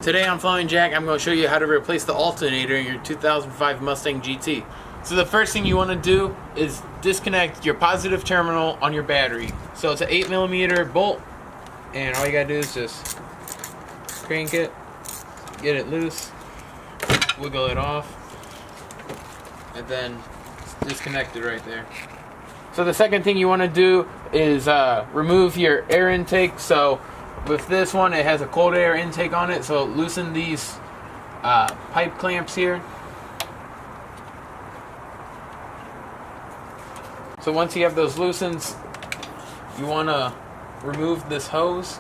Today on Flying Jack, I'm going to show you how to replace the alternator in your 2005 Mustang GT. So the first thing you want to do is disconnect your positive terminal on your battery. So it's an 8mm bolt, and all you got to do is just crank it, get it loose, wiggle it off, and then disconnect it right there. So the second thing you want to do is remove your air intake. So with this one, it has a cold air intake on it, so loosen these pipe clamps here. So once you have those loosened, you want to remove this hose.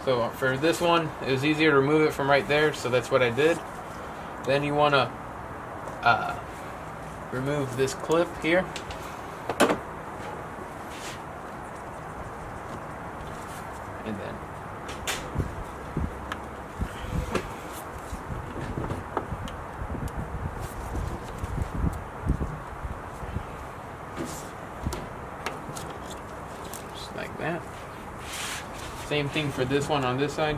So for this one, it was easier to remove it from right there, so that's what I did. Then you want to remove this clip here. And then just like that. Same thing for this one on this side.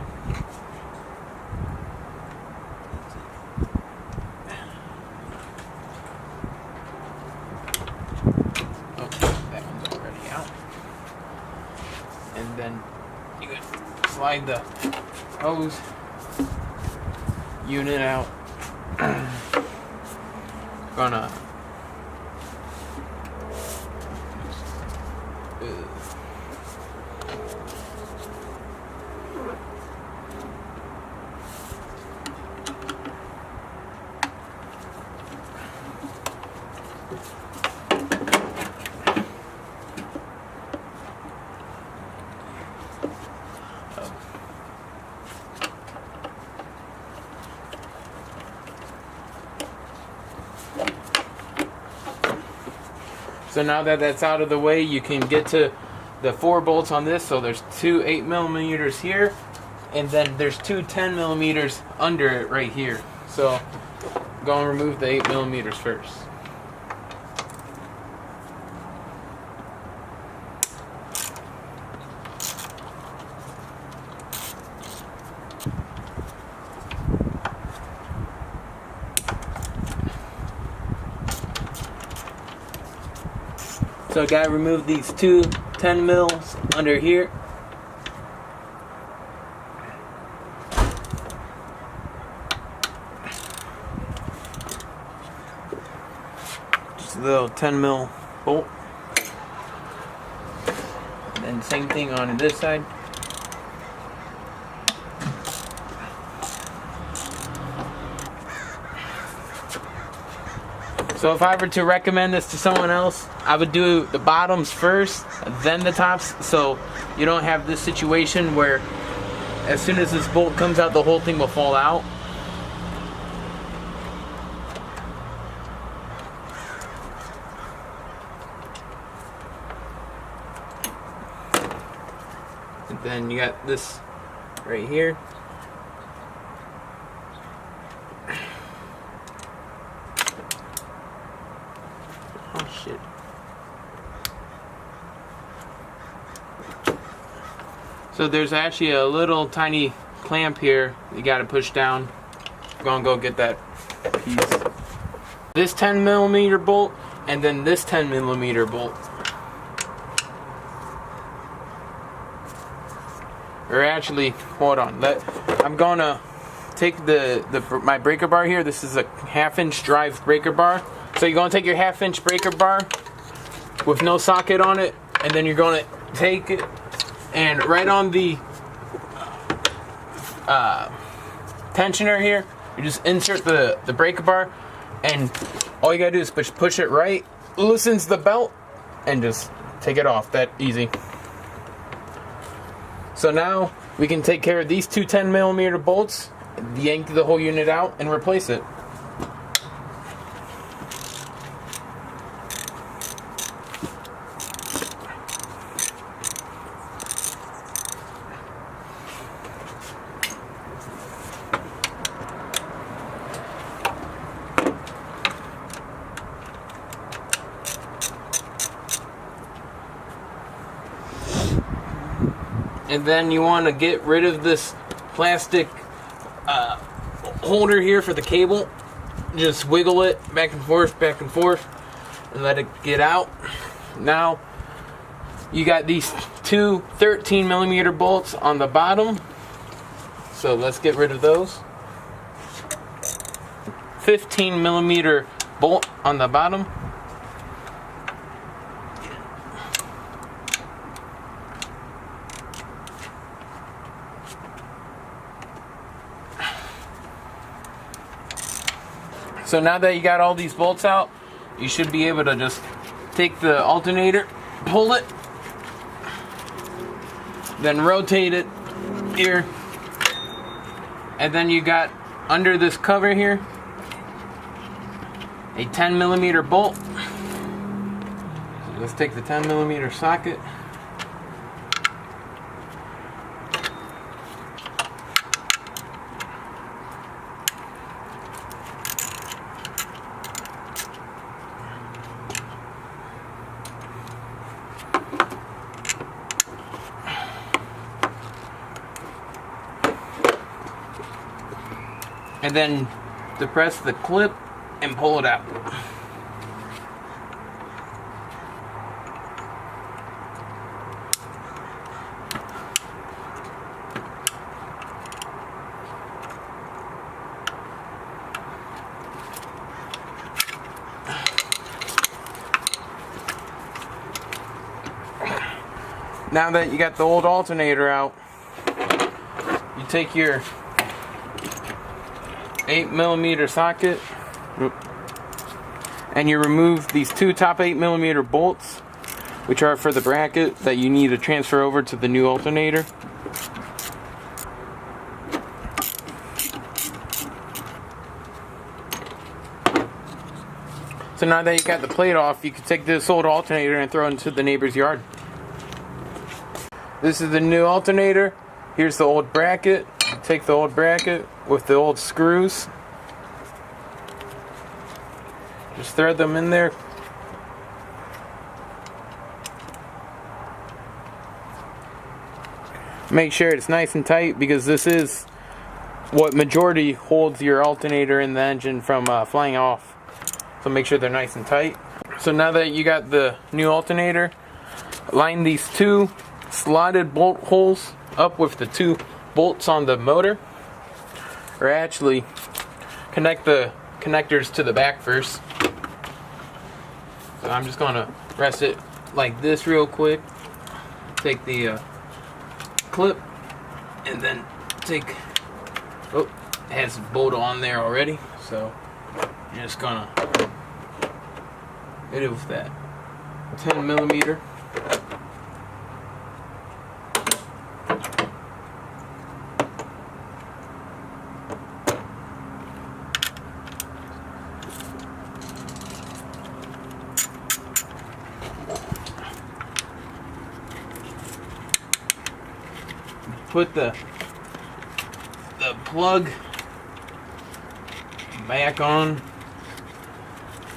Oh, that one's already out. And then you can slide the hose unit out. Gonna So now that that's out of the way, you can get to the 4 bolts on this. So there's 2 8mm here, and then there's 2 10mm under it right here. So go and remove the 8mm first. So I gotta remove these 2 10mm under here. Just a little 10mm bolt. And then same thing on this side. So if I were to recommend this to someone else, I would do the bottoms first, then the tops, so you don't have this situation where as soon as this bolt comes out, the whole thing will fall out. And then you got this right here. Oh shit. So there's actually a little tiny clamp here you gotta push down. I'm gonna go get that piece. This 10mm bolt and then this 10mm bolt. Or actually, hold on. I'm gonna take my breaker bar here. This is a 1/2" drive breaker bar. So you're gonna take your 1/2" breaker bar with no socket on it, and then you're gonna take it and right on the tensioner here, you just insert the breaker bar, and all you gotta do is push it right, loosens the belt, and just take it off. That easy. So now we can take care of these 2 10mm bolts, yank the whole unit out, and replace it. And then you want to get rid of this plastic holder here for the cable. Just wiggle it back and forth, and let it get out. Now you got these two 13mm bolts on the bottom, so let's get rid of those. 15mm bolt on the bottom. So now that you got all these bolts out, you should be able to just take the alternator, pull it, then rotate it here, and then you got under this cover here a 10mm bolt. So let's take the 10mm socket. And then depress the clip and pull it out. Now that you got the old alternator out, you take your 8mm socket and you remove these two top 8mm bolts, which are for the bracket that you need to transfer over to the new alternator. So now that you got the plate off, you can take this old alternator and throw it into the neighbor's yard. This is the new alternator. Here's the old bracket. Take the old bracket with the old screws. Just thread them in there. Make sure it's nice and tight, because this is what majority holds your alternator and the engine from flying off. So make sure they're nice and tight. So now that you got the new alternator, line these two slotted bolt holes up with the two bolts on the motor, or actually connect the connectors to the back first. So I'm just gonna press it like this real quick, take the clip, and then take, oh, it has a bolt on there already, so I'm just gonna hit it with that 10mm. Put the plug back on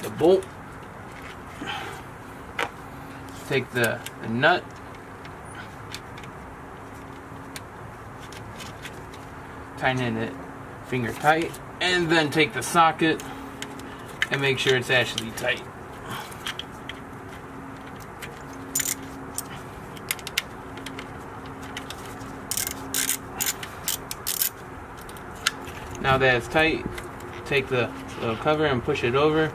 the bolt. Take the nut, tighten it finger tight, and then take the socket and make sure it's actually tight. Now that it's tight, take the little cover and push it over.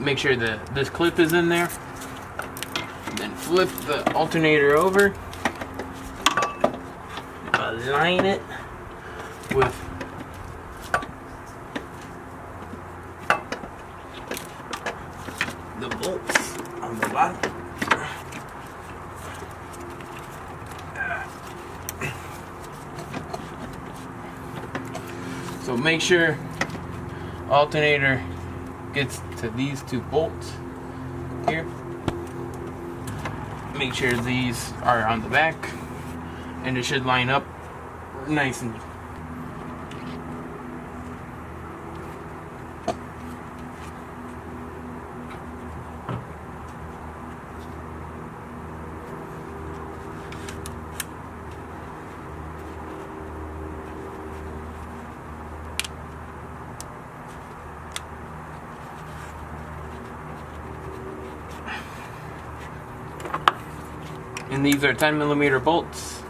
Make sure that this clip is in there. And then flip the alternator over. Align it with the bolts on the bottom. So make sure alternator gets to these two bolts here. Make sure these are on the back, and it should line up nice and And these are 10mm bolts.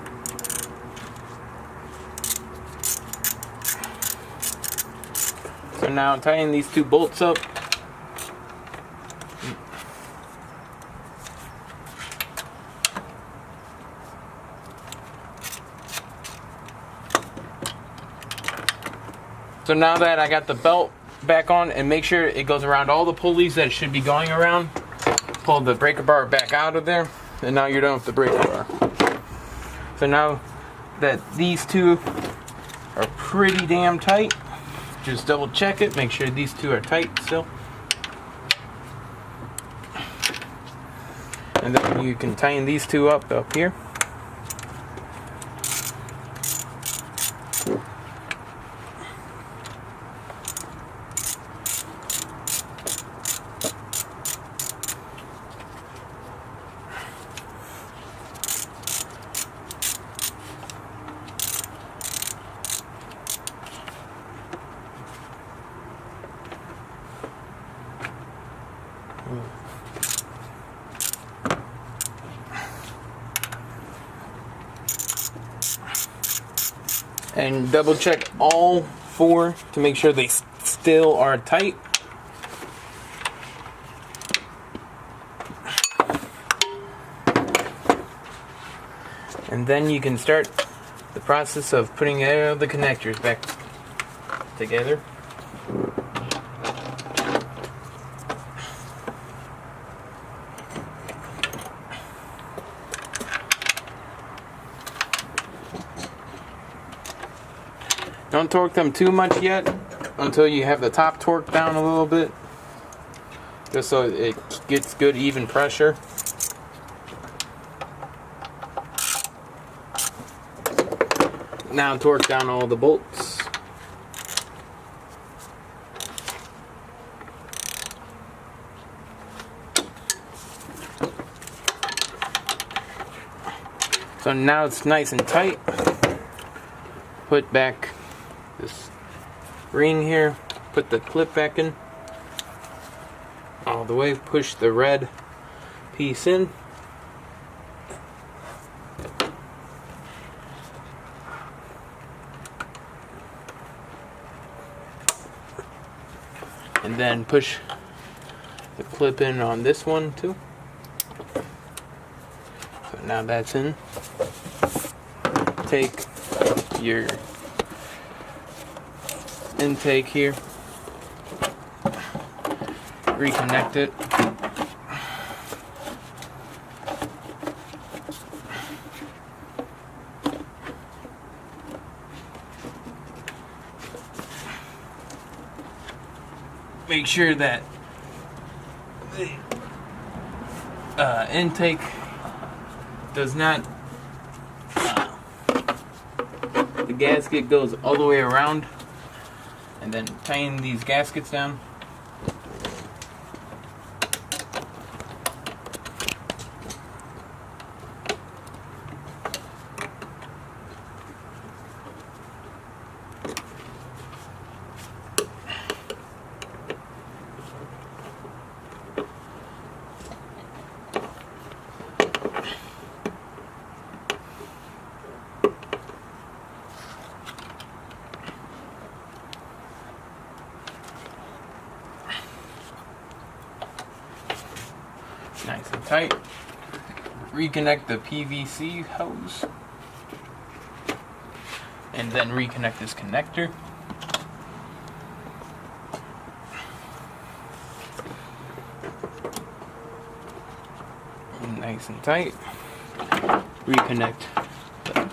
So now tying these two bolts up. So now that I got the belt back on, and make sure it goes around all the pulleys that it should be going around, pull the breaker bar back out of there, and now you're done with the breaker bar. So now that these two are pretty damn tight, just double check it, make sure these two are tight still. And then you can tighten these two up here. And double check all four to make sure they still are tight. And then you can start the process of putting all the connectors back together. Don't torque them too much yet until you have the top torque down a little bit, just so it gets good even pressure. Now torque down all the bolts. So now it's nice and tight. Put back this ring here, put the clip back in all the way, push the red piece in, and then push the clip in on this one too. So now that's in. Take your intake here, reconnect it, make sure that the intake does not, the gasket goes all the way around, and then tighten these gaskets down. Nice and tight. Reconnect the PVC hose. And then reconnect this connector. Nice and tight. Reconnect the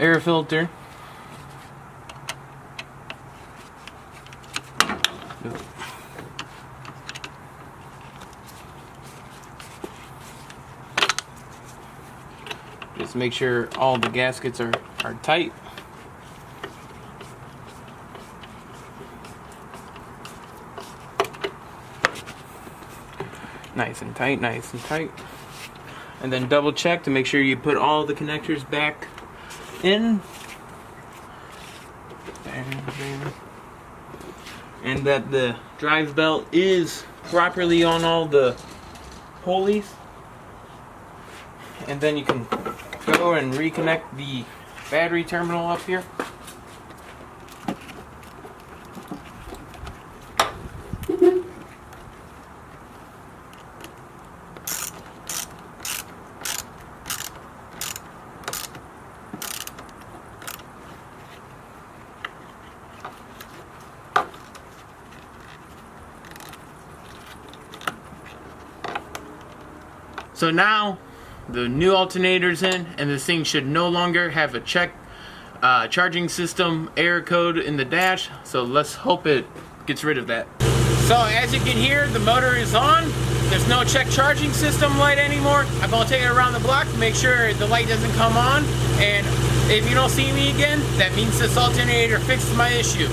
air filter. Just make sure all the gaskets are tight. Nice and tight, nice and tight. And then double check to make sure you put all the connectors back in. And that the drive belt is properly on all the pulleys. and then you can go and reconnect the battery terminal up here. So now the new alternator's in, and this thing should no longer have a check charging system error code in the dash. So let's hope it gets rid of that. So as you can hear, the motor is on. There's no check charging system light anymore. I'm gonna take it around the block to make sure the light doesn't come on. And if you don't see me again, that means this alternator fixed my issue.